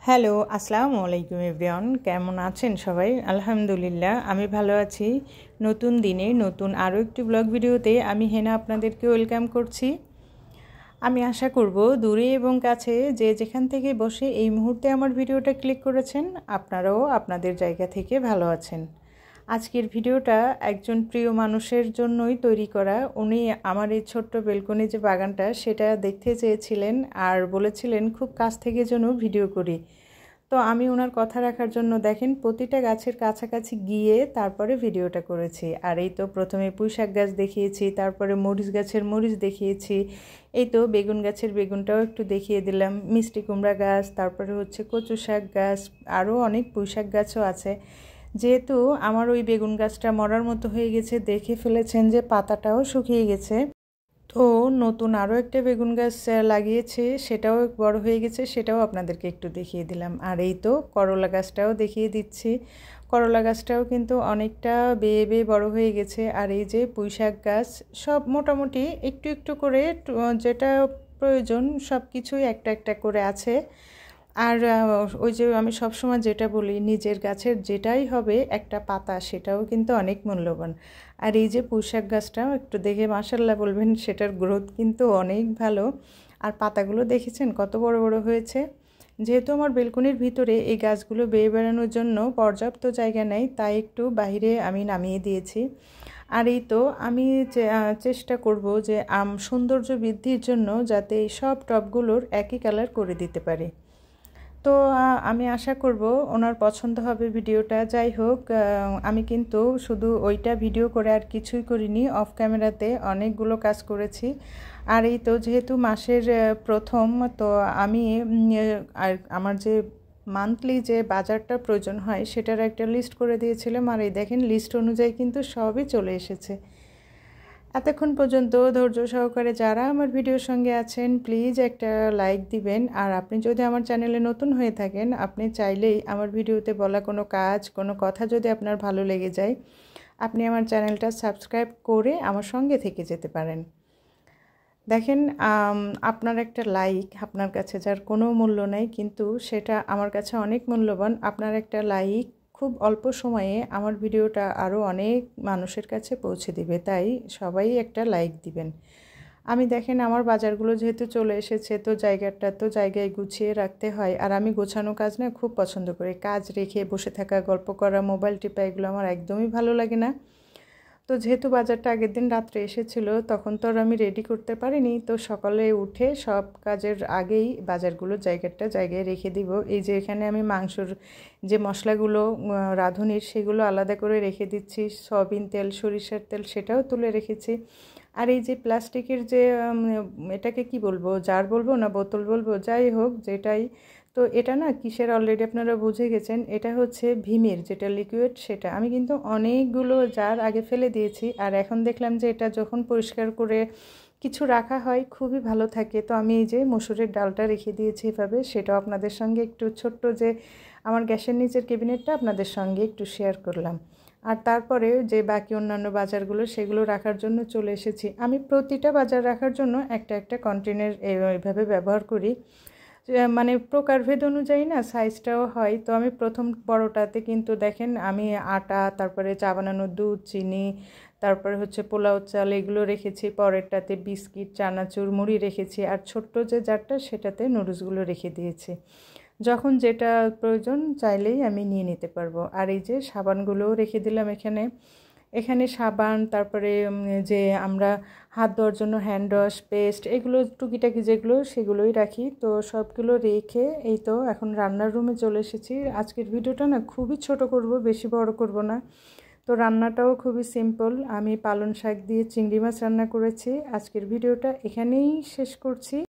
Hello, আসসালামু আলাইকুম everyone. কেমন আছেন সবাই? আলহামদুলিল্লাহ আমি ভালো আছি। নতুন দিনে নতুন আরও একটি ব্লগ ভিডিওতে আমি হেনা আপনাদেরকে ওয়েলকাম করছি। আমি আশা করব দূরে এবং কাছে যে যেখান থেকে বসে এই মুহূর্তে আমার ভিডিওটা ক্লিক করেছেন আপনারাও আপনাদের জায়গা থেকে ভালো আছেন। আজকের ভিডিওটা একজন প্রিয় মানুষের জন্যই তৈরি করা। উনি আমার এই ছোট্ট বেলকনি যে বাগানটা সেটা দেখতে চেয়েছিলেন আর বলেছিলেন খুব কাছ থেকে যেন ভিডিও করি। তো আমি ওনার কথা রাখার জন্য দেখেন প্রতিটা গাছের কাছাকাছি গিয়ে তারপরে ভিডিওটা করেছি। আর এই তো প্রথমে পুঁইশাক গাছ দেখিয়েছি, তারপরে মরিচ গাছের মরিচ দেখিয়েছি, এই তো বেগুন গাছের বেগুনটাও একটু দেখিয়ে দিলাম, মিষ্টি কুমড়া গাছ, তারপরে হচ্ছে কচু শাক গাছ, আরও অনেক পুঁইশাক গাছও আছে। যেহেতু আমার ওই বেগুন গাছটা মরার মতো হয়ে গেছে, দেখে ফেলেছেন যে পাতাটাও শুকিয়ে গেছে, তো নতুন আরও একটা বেগুন গাছ লাগিয়েছে, সেটাও বড় হয়ে গেছে, সেটাও আপনাদেরকে একটু দেখিয়ে দিলাম। আর এই তো করলা গাছটাও দেখিয়ে দিচ্ছি। করলা গাছটাও কিন্তু অনেকটা বেয়ে বেয়ে বড় হয়ে গেছে। আর এই যে পুঁইশাক গাছ সব মোটামুটি একটু একটু করে যেটা প্রয়োজন সব কিছুই একটা একটা করে আছে। আর ওই যে আমি সবসময় যেটা বলি, নিজের গাছের যেটাই হবে একটা পাতা সেটাও কিন্তু অনেক মূল্যবান। আর এই যে পুঁইশাক গাছটাও একটু দেখে মাশাআল্লাহ বলবেন, সেটার গ্রোথ কিন্তু অনেক ভালো। আর পাতাগুলো দেখেছেন কত বড় বড় হয়েছে। যেহেতু আমার বেলকনির ভিতরে এই গাছগুলো বেয়ে বেড়ানোর জন্য পর্যাপ্ত জায়গা নেই, তাই একটু বাইরে আমি নামিয়ে দিয়েছি। আর এই তো আমি চেষ্টা করব যে সৌন্দর্য বৃদ্ধির জন্য যাতে এই সব টবগুলোর একই কালার করে দিতে পারি। তো আমি আশা করব ওনার পছন্দ হবে ভিডিওটা। যাই হোক, আমি কিন্তু শুধু ওইটা ভিডিও করে আর কিছুই করিনি, অফ ক্যামেরাতে অনেকগুলো কাজ করেছি। আর এই তো যেহেতু মাসের প্রথম, তো আমি আর আমার যে মান্থলি যে বাজারটা প্রয়োজন হয় সেটার একটা লিস্ট করে দিয়েছিলাম। আর এই দেখেন লিস্ট অনুযায়ী কিন্তু সবই চলে এসেছে। এতক্ষণ পর্যন্ত ধৈর্য সহকারে যারা আমার ভিডিওর সঙ্গে আছেন প্লিজ একটা লাইক দিবেন। আর আপনি যদি আমার চ্যানেলে নতুন হয়ে থাকেন, আপনি চাইলেই আমার ভিডিওতে বলা কোনো কাজ কোনো কথা যদি আপনার ভালো লেগে যায়, আপনি আমার চ্যানেলটা সাবস্ক্রাইব করে আমার সঙ্গে থেকে যেতে পারেন। দেখেন, আপনার একটা লাইক আপনার কাছে যার কোনো মূল্য নেই, কিন্তু সেটা আমার কাছে অনেক মূল্যবান। আপনার একটা লাইক খুব অল্প সময়ে আমার ভিডিওটা আরও অনেক মানুষের কাছে পৌঁছে দিবে, তাই সবাই একটা লাইক দিবেন। আমি দেখেন আমার বাজারগুলো যেহেতু চলে এসেছে, তো জায়গাটা তো জায়গায় গুছিয়ে রাখতে হয়। আর আমি গোছানো কাজ না খুব পছন্দ করি। কাজ রেখে বসে থাকা, গল্প করা, মোবাইল টিপা, এগুলো আমার একদমই ভালো লাগে না। তো যেহেতু বাজারটা আগের দিন রাত্রে এসেছিল, তখন তো আর আমি রেডি করতে পারিনি, তো সকালে উঠে সব কাজের আগেই বাজারগুলো জায়গায় রেখে দিব। এই যে এখানে আমি মাংসর যে মশলাগুলো রাঁধুনির, সেগুলো আলাদা করে রেখে দিচ্ছি। সয়াবিন তেল, সরিষার তেল সেটাও তুলে রেখেছি। আর এই যে প্লাস্টিকের যে এটাকে কি বলবো, জার বলবো না বোতল বলবো, যাই হোক যেটাই, তো এটা না কিসের অলরেডি আপনারা বুঝে গেছেন, এটা হচ্ছে ভীমের যেটা লিকুইড, সেটা আমি কিন্তু অনেকগুলো জার আগে ফেলে দিয়েছি। আর এখন দেখলাম যে এটা যখন পরিষ্কার করে কিছু রাখা হয় খুবই ভালো থাকে। তো আমি এই যে মসুরের ডালটা রেখে দিয়েছি এভাবে, সেটাও আপনাদের সঙ্গে একটু ছোট্ট যে আমার গ্যাসের নিচের ক্যাবিনেটটা আপনাদের সঙ্গে একটু শেয়ার করলাম। আর তারপরে যে বাকি অন্যান্য বাজারগুলো সেগুলো রাখার জন্য চলে এসেছি। আমি প্রতিটা বাজার রাখার জন্য একটা একটা কন্টেনার এইভাবে ব্যবহার করি, মানে প্রকারভেদ অনুযায়ী না সাইজটাও হয়। তো আমি প্রথম বড়টাতে কিন্তু দেখেন আমি আটা, তারপরে চা বানানোর দুধ, চিনি, তারপরে হচ্ছে পোলাও চাল, এগুলো রেখেছি। পরেরটাতে বিস্কিট, চানাচুর, মুড়ি রেখেছি। আর ছোট্ট যে জারটা সেটাতে নুডলসগুলো রেখে দিয়েছি। যখন যেটা প্রয়োজন চাইলেই আমি নিয়ে নিতে পারবো। আর এই যে সাবানগুলোও রেখে দিলাম এখানে। এখানে সাবান, তারপরে যে আমরা হাত ধোয়ার জন্য হ্যান্ড ওয়াশ, পেস্ট, এগুলো টুকিটাকি যেগুলো সেগুলোই রাখি। তো সবগুলো রেখে এই তো এখন রান্নার রুমে চলে এসেছি। আজকের ভিডিওটা না খুবই ছোট করব, বেশি বড় করব না। তো রান্নাটাও খুবই সিম্পল, আমি পালং শাক দিয়ে চিংড়ি মাছ রান্না করেছি। আজকের ভিডিওটা এখানেই শেষ করছি।